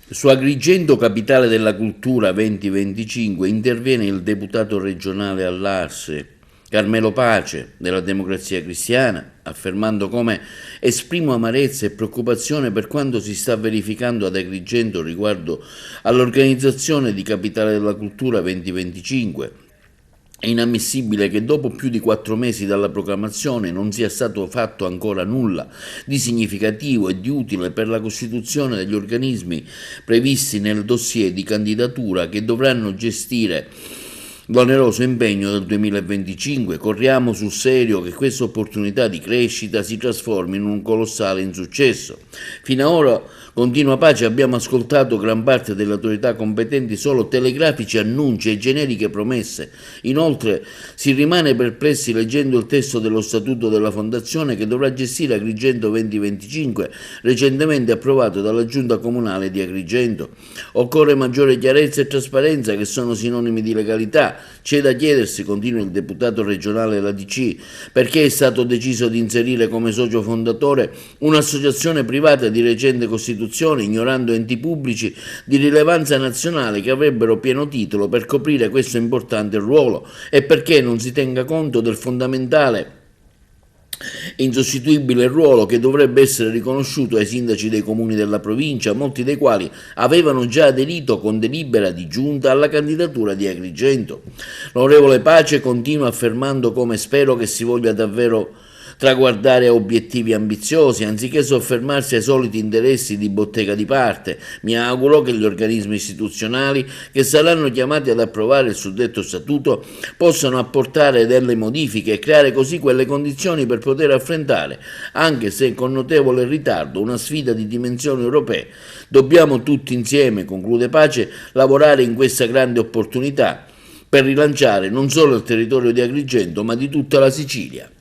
Su Agrigento, capitale della cultura 2025, interviene il deputato regionale all'Arse, Carmelo Pace, della Democrazia Cristiana, affermando come esprimo amarezza e preoccupazione per quanto si sta verificando ad Agrigento riguardo all'organizzazione di Capitale della Cultura 2025. È inammissibile che dopo più di 4 mesi dalla proclamazione non sia stato fatto ancora nulla di significativo e di utile per la costituzione degli organismi previsti nel dossier di candidatura che dovranno gestire l'oneroso impegno del 2025. Corriamo sul serio che questa opportunità di crescita si trasformi in un colossale insuccesso. Fino ad ora, continua Pace, abbiamo ascoltato gran parte delle autorità competenti solo telegrafici annunci e generiche promesse. Inoltre si rimane perplessi leggendo il testo dello statuto della fondazione che dovrà gestire Agrigento 2025, recentemente approvato dalla giunta comunale di Agrigento. Occorre maggiore chiarezza e trasparenza, che sono sinonimi di legalità. C'è da chiedersi, continua il deputato regionale della DC, perché è stato deciso di inserire come socio fondatore un'associazione privata di recente costituzione, ignorando enti pubblici di rilevanza nazionale che avrebbero pieno titolo per coprire questo importante ruolo, e perché non si tenga conto del fondamentale insostituibile ruolo che dovrebbe essere riconosciuto ai sindaci dei comuni della provincia, molti dei quali avevano già aderito con delibera di giunta alla candidatura di Agrigento. L'onorevole Pace continua affermando come spero che si voglia davvero traguardare a obiettivi ambiziosi, anziché soffermarsi ai soliti interessi di bottega di parte. Mi auguro che gli organismi istituzionali che saranno chiamati ad approvare il suddetto statuto possano apportare delle modifiche e creare così quelle condizioni per poter affrontare, anche se con notevole ritardo, una sfida di dimensioni europee. Dobbiamo tutti insieme, conclude Pace, lavorare in questa grande opportunità per rilanciare non solo il territorio di Agrigento, ma di tutta la Sicilia.